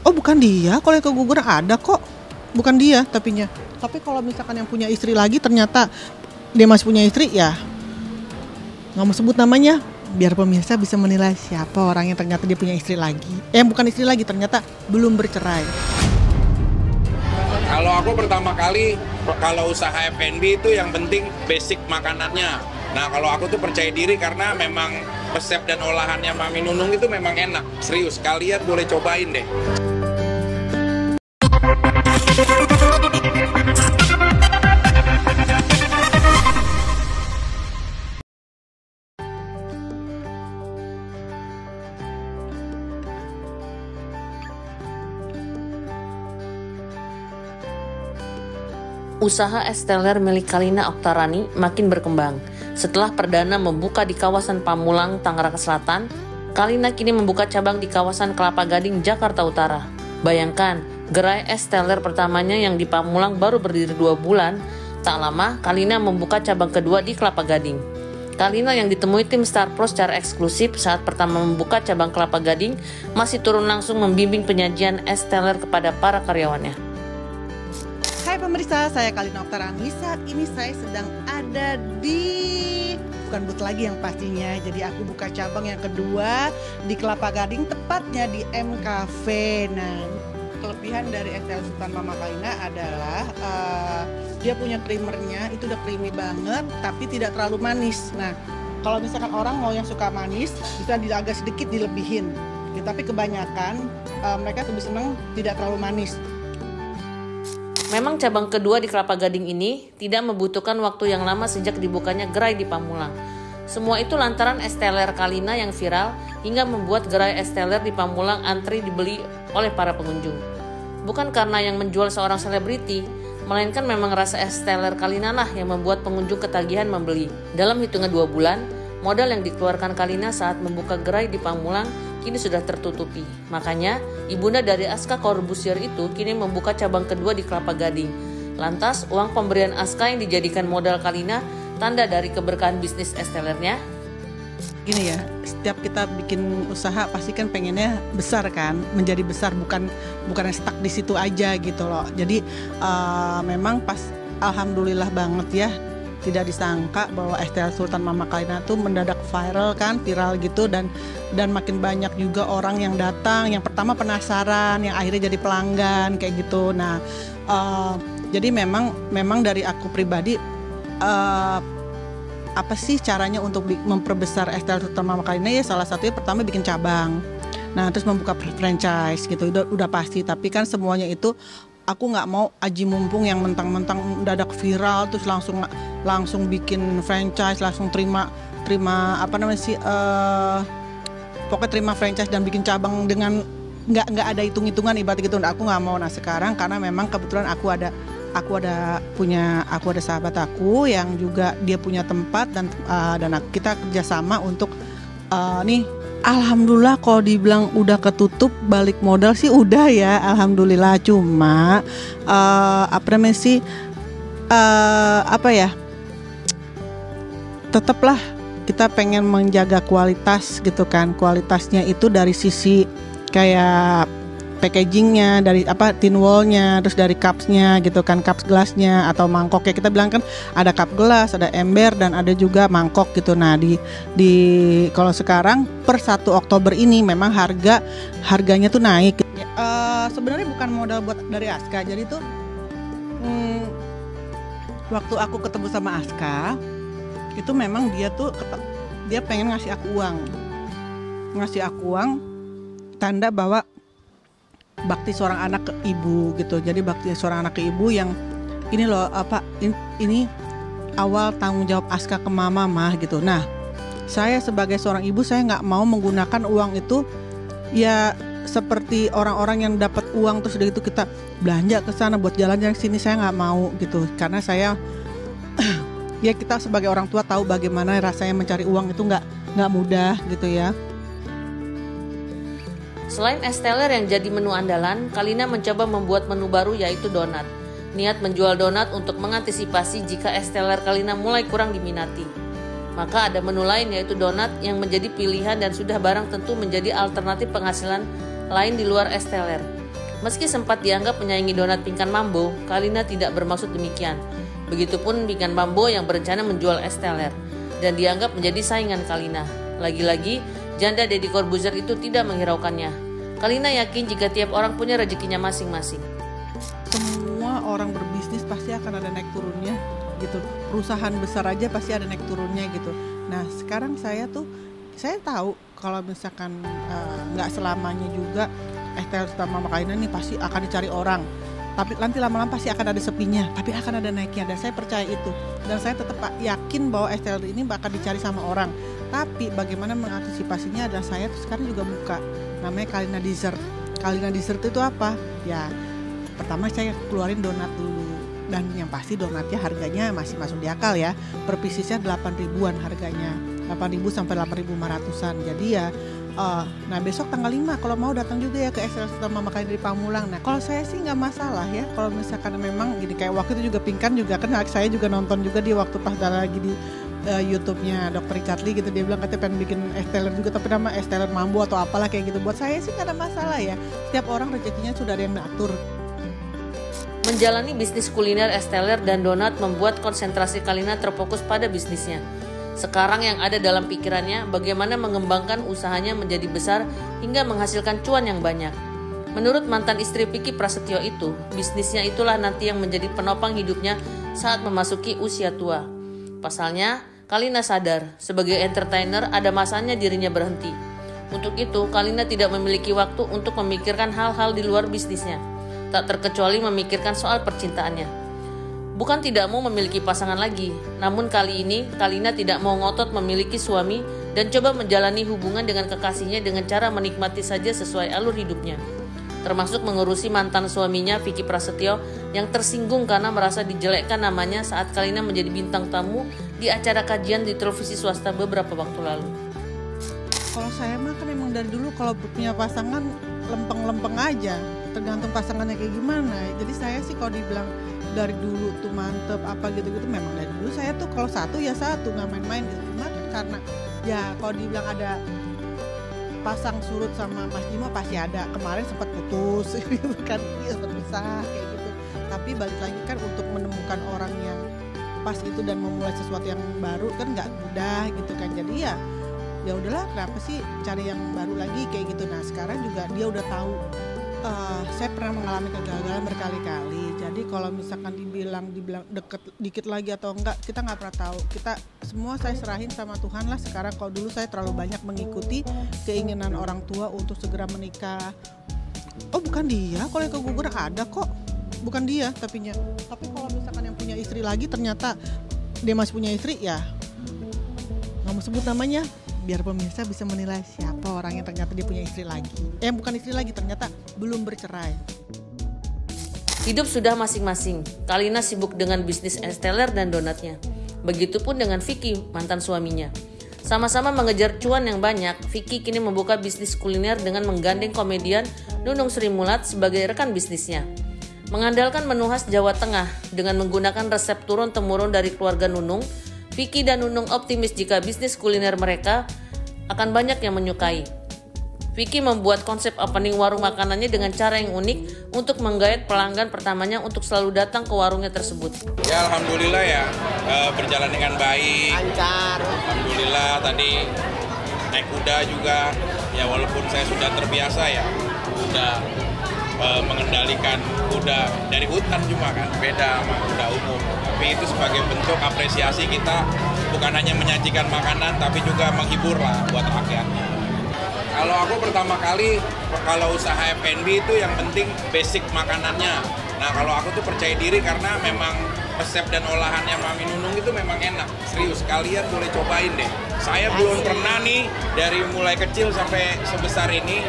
Oh bukan dia, kalau yang keguguran ada kok. Bukan dia tapinya. Tapi kalau misalkan yang punya istri lagi ternyata dia masih punya istri ya nggak mau sebut namanya. Biar pemirsa bisa menilai siapa orang yang ternyata dia punya istri lagi. Bukan istri lagi, ternyata belum bercerai. Kalau aku pertama kali, kalau usaha F&B itu yang penting basic makanannya. Nah kalau aku tuh percaya diri karena memang resep dan olahannya Mami Nunung itu memang enak. Serius, kalian boleh cobain deh. Usaha es teler milik Kalina Oktarani makin berkembang. Setelah perdana membuka di kawasan Pamulang, Tangerang Selatan, Kalina kini membuka cabang di kawasan Kelapa Gading, Jakarta Utara. Bayangkan, gerai es teler pertamanya yang di Pamulang baru berdiri 2 bulan, tak lama Kalina membuka cabang kedua di Kelapa Gading. Kalina yang ditemui tim Star Pro secara eksklusif saat pertama membuka cabang Kelapa Gading masih turun langsung membimbing penyajian es teler kepada para karyawannya. Hai pemirsa, saya Kalina Oktarani. Saat ini saya sedang ada di bukan booth lagi yang pastinya. Jadi aku buka cabang yang kedua di Kelapa Gading, tepatnya di M Cafe. Nah, kelebihan dari es teler Sultan Mama Kalina adalah dia punya creamernya itu udah creamy banget, tapi tidak terlalu manis. Nah, kalau misalkan orang mau yang suka manis, bisa agak sedikit dilebihin. Ya, tapi kebanyakan mereka lebih senang tidak terlalu manis. Memang cabang kedua di Kelapa Gading ini tidak membutuhkan waktu yang lama sejak dibukanya gerai di Pamulang. Semua itu lantaran es teler Kalina yang viral hingga membuat gerai es teler di Pamulang antri dibeli oleh para pengunjung. Bukan karena yang menjual seorang selebriti, melainkan memang rasa es teler Kalina lah yang membuat pengunjung ketagihan membeli. Dalam hitungan 2 bulan, modal yang dikeluarkan Kalina saat membuka gerai di Pamulang kini sudah tertutupi. Makanya, ibunda dari Aska Corbusier itu kini membuka cabang kedua di Kelapa Gading. Lantas, uang pemberian Aska yang dijadikan modal Kalina tanda dari keberkahan bisnis es telernya? Gini ya, setiap kita bikin usaha pasti kan pengennya besar kan, menjadi besar, bukan stuck di situ aja gitu loh. Jadi memang pas alhamdulillah banget ya, tidak disangka bahwa es teler Sultan Mama Kalina tuh mendadak viral gitu dan makin banyak juga orang yang datang, yang pertama penasaran, yang akhirnya jadi pelanggan kayak gitu. Nah, jadi memang dari aku pribadi apa sih caranya untuk memperbesar es teler Sultan Mama Kalina ya, salah satunya pertama bikin cabang. Nah, terus membuka franchise gitu, udah pasti, tapi kan semuanya itu aku nggak mau aji mumpung yang mentang-mentang mendadak viral terus langsung bikin franchise, langsung terima apa namanya sih, pokoknya terima franchise dan bikin cabang dengan nggak ada hitung-hitungan ibarat gitu. Aku nggak mau. Nah sekarang karena memang kebetulan aku ada sahabat aku yang juga dia punya tempat dan kita kerjasama untuk nih. Alhamdulillah kalau dibilang udah ketutup balik modal sih udah ya, alhamdulillah. Cuma apa namanya sih, tetaplah kita pengen menjaga kualitas gitu kan. Kualitasnya itu dari sisi kayak packagingnya, dari tin wallnya, terus dari cupsnya gitu kan, cups gelasnya atau mangkoknya. Kita bilang kan ada cup gelas, ada ember dan ada juga mangkok gitu. Nah di kalau sekarang per 1 Oktober ini memang harganya tuh naik. Sebenarnya bukan modal buat dari Aska. Jadi tuh waktu aku ketemu sama Aska itu memang dia pengen ngasih aku uang tanda bahwa bakti seorang anak ke ibu gitu. Jadi bakti seorang anak ke ibu yang ini loh ini awal tanggung jawab Aska ke mama mah gitu. Nah saya sebagai seorang ibu, saya nggak mau menggunakan uang itu ya seperti orang-orang yang dapat uang terus udah itu kita belanja ke sana buat jalan-jalan sini. Saya nggak mau gitu, karena saya ya kita sebagai orang tua tahu bagaimana rasanya mencari uang itu nggak mudah gitu ya. Selain es teler yang jadi menu andalan, Kalina mencoba membuat menu baru yaitu donat. Niat menjual donat untuk mengantisipasi jika es teler Kalina mulai kurang diminati. Maka ada menu lain yaitu donat yang menjadi pilihan dan sudah barang tentu menjadi alternatif penghasilan lain di luar es teler. Meski sempat dianggap menyaingi donat Pingkan Mambo, Kalina tidak bermaksud demikian. Begitupun Pingkan Mambo yang berencana menjual es teler dan dianggap menjadi saingan Kalina. Lagi-lagi, janda Deddy Corbuzier itu tidak menghiraukannya. Kalina yakin jika tiap orang punya rezekinya masing-masing. Semua orang berbisnis pasti akan ada naik turunnya gitu. Perusahaan besar aja pasti ada naik turunnya gitu. Nah sekarang saya tahu kalau misalkan nggak selamanya juga es teler sama Kalina nih pasti akan dicari orang. Tapi nanti lama-lama pasti akan ada sepinya, tapi akan ada naiknya, dan saya percaya itu. Dan saya tetap yakin bahwa es teler ini bakal dicari sama orang. Tapi bagaimana mengantisipasinya adalah saya tuh sekarang juga buka, namanya Kalina Dessert. Kalina Dessert itu apa? Ya pertama saya keluarin donat dulu. Dan yang pasti donatnya harganya masih masuk di akal ya. Per piecesnya 8 ribuan harganya, 8.000 sampai 8.500-an. Jadi ya nah besok tanggal 5 kalau mau datang juga ya ke SL sama Kalina dari Pamulang. Nah kalau saya sih nggak masalah ya, kalau misalkan memang gini, kayak waktu itu juga Pingkan juga kan saya juga nonton juga di waktu pas lagi di YouTube-nya Dr. Richard Lee gitu, dia bilang katanya pengen bikin es teler juga tapi nama es teler Mambo atau apalah kayak gitu. Buat saya sih nggak ada masalah ya, setiap orang rezekinya sudah ada yang mengatur. Menjalani bisnis kuliner es teler dan donat membuat konsentrasi Kalina terfokus pada bisnisnya. Sekarang yang ada dalam pikirannya bagaimana mengembangkan usahanya menjadi besar hingga menghasilkan cuan yang banyak. Menurut mantan istri Vicky Prasetyo itu, bisnisnya itulah nanti yang menjadi penopang hidupnya saat memasuki usia tua. Pasalnya, Kalina sadar sebagai entertainer ada masanya dirinya berhenti. Untuk itu, Kalina tidak memiliki waktu untuk memikirkan hal-hal di luar bisnisnya, tak terkecuali memikirkan soal percintaannya. Bukan tidak mau memiliki pasangan lagi, namun kali ini Kalina tidak mau ngotot memiliki suami dan coba menjalani hubungan dengan kekasihnya dengan cara menikmati saja sesuai alur hidupnya. Termasuk mengurusi mantan suaminya Vicky Prasetyo yang tersinggung karena merasa dijelekkan namanya saat Kalina menjadi bintang tamu di acara kajian di televisi swasta beberapa waktu lalu. Kalau saya mah kan emang dari dulu kalau punya pasangan lempeng-lempeng aja, tergantung pasangannya kayak gimana. Jadi saya sih kalau dibilang dari dulu tuh mantep apa gitu-gitu, memang dari dulu saya tuh kalau satu ya satu, nggak main-main gitu. Cuma kan karena ya kalau dibilang ada pasang surut sama Mas Dimo pasti ada. Kemarin sempat putus gitu kan, iya sempat pisah kayak gitu. Tapi balik lagi kan untuk menemukan orang yang pas itu dan memulai sesuatu yang baru kan nggak mudah gitu kan. Jadi ya udahlah, kenapa sih cari yang baru lagi kayak gitu. Nah sekarang juga dia udah tahu saya pernah mengalami kegagalan berkali-kali. Jadi kalau misalkan dibilang deket dikit lagi atau enggak, kita nggak pernah tahu. Kita semua saya serahin sama Tuhan lah sekarang. Kalau dulu saya terlalu banyak mengikuti keinginan orang tua untuk segera menikah. Oh bukan dia, kalau yang keguguran ada kok, bukan dia tapinya. Tapi kalau misalkan yang punya istri lagi ternyata dia masih punya istri, ya nggak mau sebut namanya, biar pemirsa bisa menilai siapa orang yang ternyata dia punya istri lagi. Bukan istri lagi, ternyata belum bercerai. Hidup sudah masing-masing. Kalina sibuk dengan bisnis es teler dan donatnya. Begitupun dengan Vicky, mantan suaminya. Sama-sama mengejar cuan yang banyak, Vicky kini membuka bisnis kuliner dengan menggandeng komedian Nunung Sri Mulat sebagai rekan bisnisnya. Mengandalkan menu khas Jawa Tengah dengan menggunakan resep turun-temurun dari keluarga Nunung, Vicky dan Nunung optimis jika bisnis kuliner mereka akan banyak yang menyukai. Vicky membuat konsep opening warung makanannya dengan cara yang unik untuk menggait pelanggan pertamanya untuk selalu datang ke warungnya tersebut. Ya alhamdulillah ya, berjalan dengan baik. Lancar. Alhamdulillah tadi naik kuda juga. Ya walaupun saya sudah terbiasa ya, udah mengendalikan kuda dari hutan cuma kan, beda sama kuda umum. Tapi itu sebagai bentuk apresiasi kita, bukan hanya menyajikan makanan tapi juga menghibur lah buat rakyatnya. Kalau aku pertama kali, kalau usaha F&B itu yang penting basic makanannya. Nah kalau aku tuh percaya diri karena memang resep dan olahannya Mami Nunung itu memang enak. Serius, kalian boleh cobain deh. Saya belum pernah nih, dari mulai kecil sampai sebesar ini,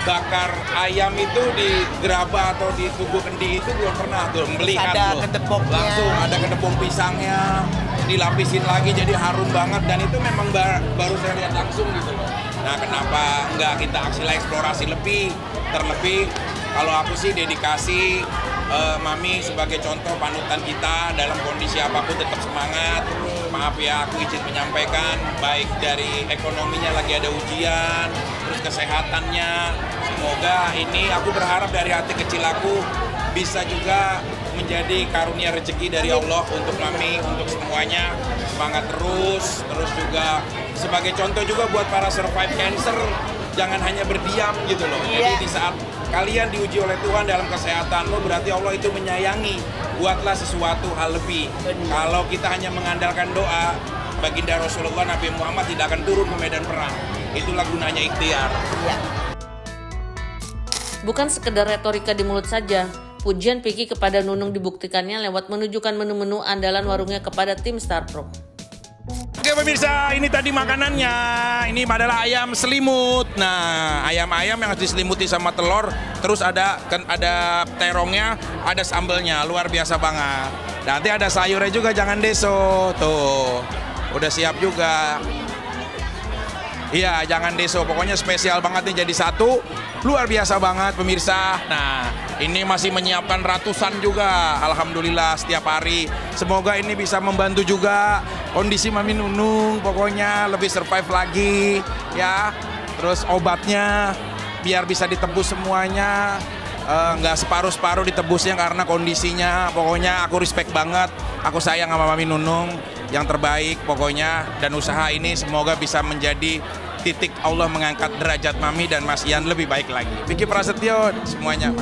bakar ayam itu di gerabah atau di tubuh kendi itu belum pernah tuh melihat loh. Langsung ada kedepong pisangnya, dilapisin lagi jadi harum banget, dan itu memang baru saya lihat langsung gitu loh. Nah kenapa nggak kita aksilah eksplorasi lebih, terlebih kalau aku sih dedikasi Mami sebagai contoh panutan kita dalam kondisi apapun tetap semangat. Maaf ya, aku izin menyampaikan, baik dari ekonominya lagi ada ujian, terus kesehatannya. Semoga ini aku berharap dari hati kecil aku bisa juga menjadi karunia rezeki dari Allah untuk Mami, untuk semuanya. Semangat terus juga sebagai contoh juga buat para survive cancer, jangan hanya berdiam gitu loh. Jadi di saat kalian diuji oleh Tuhan dalam kesehatanmu, berarti Allah itu menyayangi. Buatlah sesuatu hal lebih. Kalau kita hanya mengandalkan doa, baginda Rasulullah Nabi Muhammad tidak akan turun ke medan perang. Itulah gunanya ikhtiar. Bukan sekedar retorika di mulut saja, pujian Piki kepada Nunung dibuktikannya lewat menunjukkan menu-menu andalan warungnya kepada tim Star Pro. Oke pemirsa, ini tadi makanannya. Ini adalah ayam selimut. Nah, ayam-ayam yang diselimuti sama telur, terus ada terongnya, ada sambelnya, luar biasa banget. Nanti ada sayurnya juga, jangan deso. Tuh, udah siap juga. Iya, jangan deso. Pokoknya spesial banget nih jadi satu. Luar biasa banget pemirsa. Nah, ini masih menyiapkan ratusan juga. Alhamdulillah setiap hari. Semoga ini bisa membantu juga kondisi Mami Nunung. Pokoknya lebih survive lagi ya. Terus obatnya biar bisa ditebus semuanya. Nggak separuh-separuh ditebusnya karena kondisinya. Pokoknya aku respect banget. Aku sayang sama Mami Nunung. Yang terbaik pokoknya. Dan usaha ini semoga bisa menjadi titik Allah mengangkat derajat Mami dan Mas Ian lebih baik lagi. Vicky Prasetyo semuanya.